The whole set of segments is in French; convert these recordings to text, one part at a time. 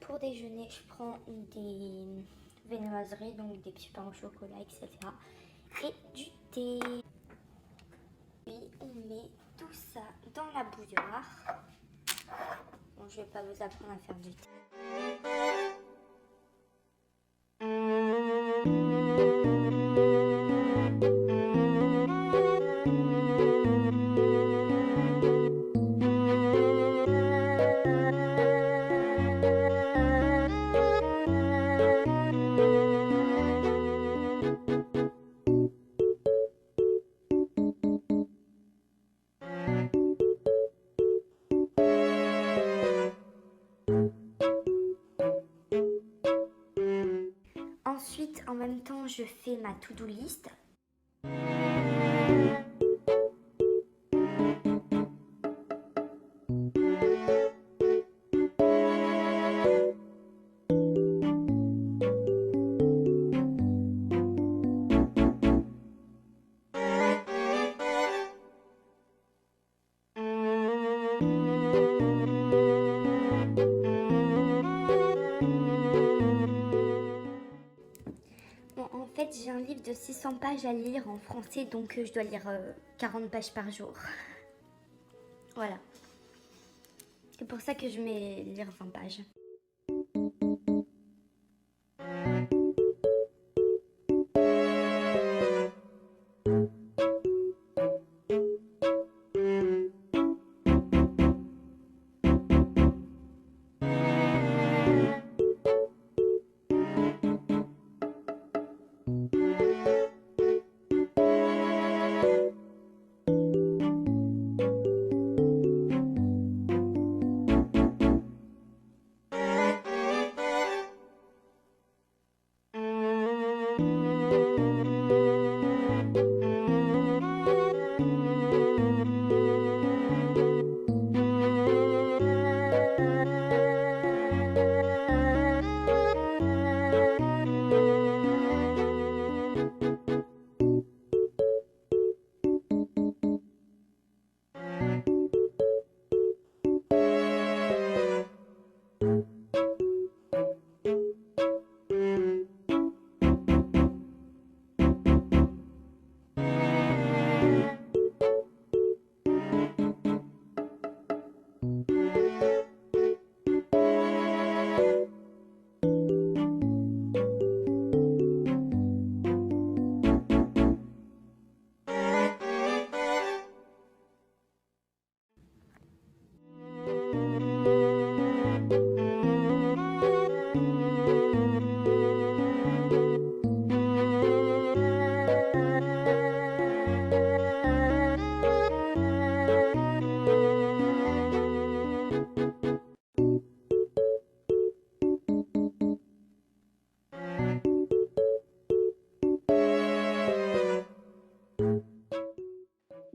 pour déjeuner, je prends des viennoiseries, donc des petits pains au chocolat, etc. Et du thé. Puis on met tout ça dans la bouilloire. Bon, je vais pas vous apprendre à faire du thé. Ensuite, en même temps, je fais ma to-do list. Bon, en fait, j'ai un livre de 600 pages à lire en français, donc je dois lire 40 pages par jour. Voilà. C'est pour ça que je mets lire 20 pages.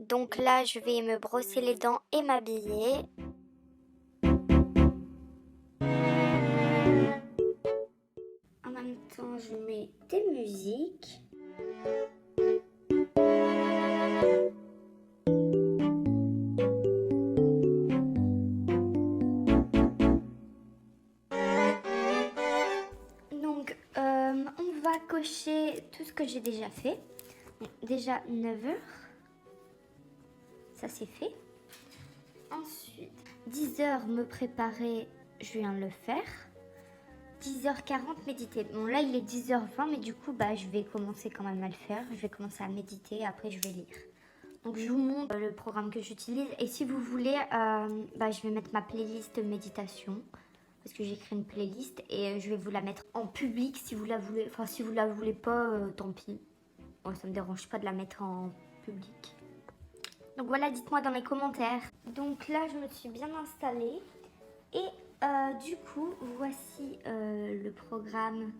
Donc là, je vais me brosser les dents et m'habiller. En même temps, je mets des musiques. Donc, on va cocher tout ce que j'ai déjà fait. Donc, déjà 9h. Ça c'est fait. Ensuite, 10h me préparer, je viens de le faire. 10h40 méditer. Bon là il est 10h20 mais du coup je vais commencer quand même à le faire. Je vais commencer à méditer, après je vais lire. Donc je vous montre le programme que j'utilise. Et si vous voulez, je vais mettre ma playlist méditation. Parce que j'ai créé une playlist et je vais vous la mettre en public si vous la voulez. Enfin si vous la voulez pas, tant pis. Bon, ça me dérange pas de la mettre en public. Donc voilà, dites-moi dans les commentaires. Donc là, je me suis bien installée. Et du coup, voici le programme.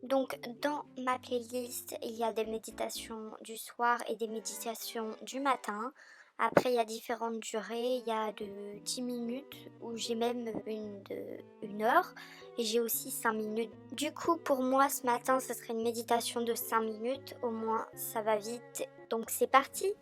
Donc dans ma playlist, il y a des méditations du soir et des méditations du matin. Après, il y a différentes durées. Il y a de 10 minutes ou j'ai même une de 1 heure. Et j'ai aussi 5 minutes. Du coup, pour moi, ce matin, ce serait une méditation de 5 minutes. Au moins, ça va vite. Donc c'est parti!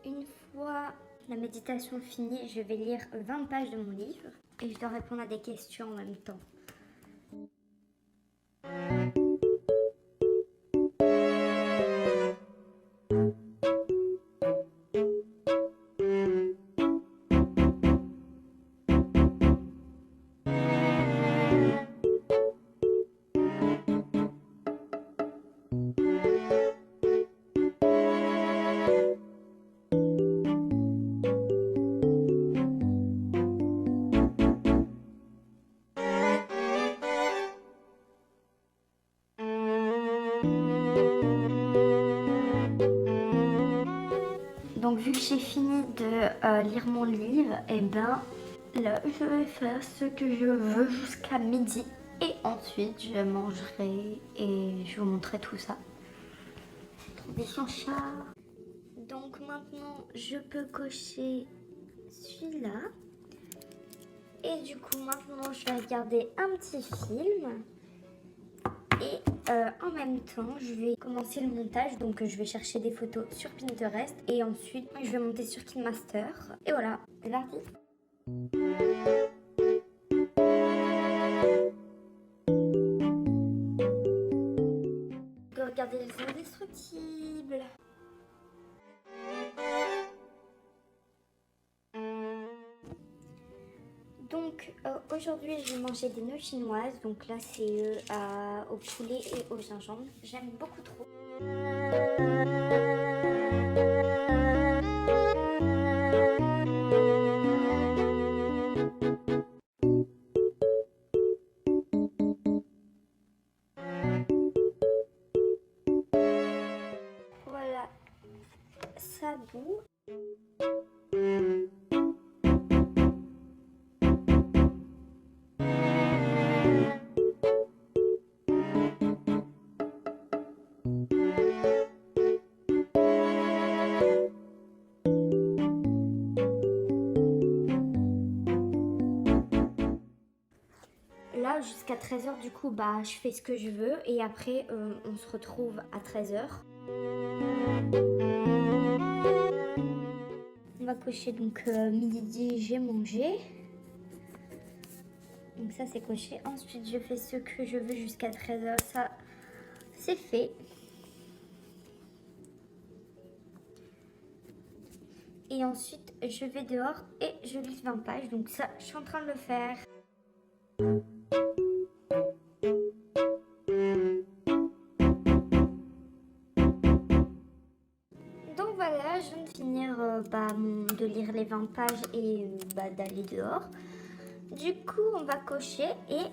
Une fois La méditation finie, je vais lire 20 pages de mon livre et je dois répondre à des questions en même temps. Donc vu que j'ai fini de lire mon livre, et ben là je vais faire ce que je veux jusqu'à midi. Et ensuite je mangerai et je vous montrerai tout ça. Trouver son chat. Donc maintenant je peux cocher celui-là. Et du coup maintenant je vais regarder un petit film. Et en même temps, je vais commencer le montage. Donc je vais chercher des photos sur Pinterest. Et ensuite, je vais monter sur KineMaster. Et voilà, c'est parti. Regardez les indestructibles. Donc aujourd'hui je vais manger des nouilles chinoises. Donc là c'est au poulet et au gingembre. J'aime beaucoup trop. Voilà, ça bout. Là jusqu'à 13h du coup bah je fais ce que je veux et après on se retrouve à 13h. On va cocher donc midi j'ai mangé. Donc ça c'est coché. Ensuite je fais ce que je veux jusqu'à 13h. Ça c'est fait. Et ensuite je vais dehors et je lis 20 pages. Donc ça je suis en train de le faire. Donc voilà, je viens de finir de lire les 20 pages et d'aller dehors. Du coup, on va cocher et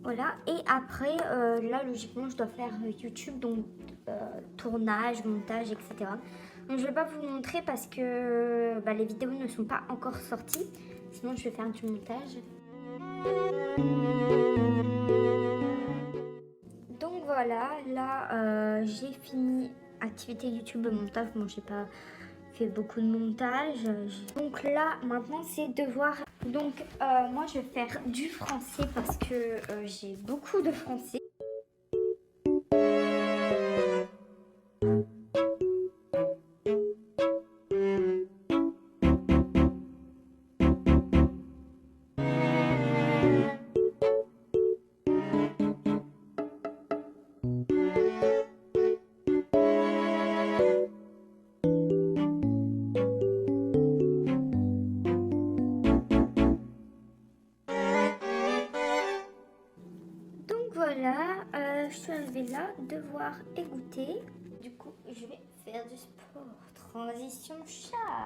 voilà. Et après, là, logiquement, je dois faire YouTube, donc tournage, montage, etc. Donc, je ne vais pas vous montrer parce que les vidéos ne sont pas encore sorties. Sinon, je vais faire du montage. Donc voilà, là, j'ai fini activité YouTube, montage. Bon, j'ai pas fait beaucoup de montage. Donc là, maintenant, c'est devoir. Donc, moi, je vais faire du français parce que j'ai beaucoup de français. Voilà, je suis arrivée là, devoir et goûter. Du coup, je vais faire du sport. Transition chat.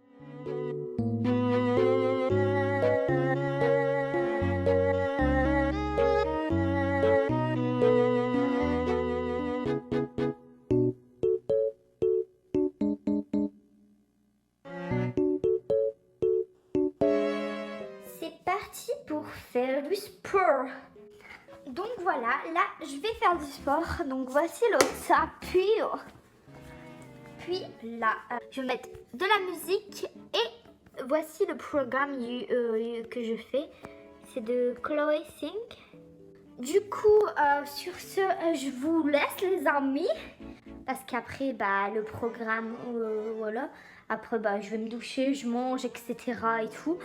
C'est parti pour faire du sport. Donc voilà, là je vais faire du sport. Donc voici le tapis. Puis là, je vais mettre de la musique et voici le programme que je fais. C'est de Chloé Sink. Du coup, sur ce, je vous laisse les amis. Parce qu'après, bah, le programme, voilà. Après, bah, je vais me doucher, je mange, etc. et tout.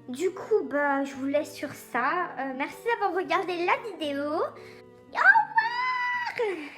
Du coup, bah, je vous laisse sur ça. Merci d'avoir regardé la vidéo. Et au revoir!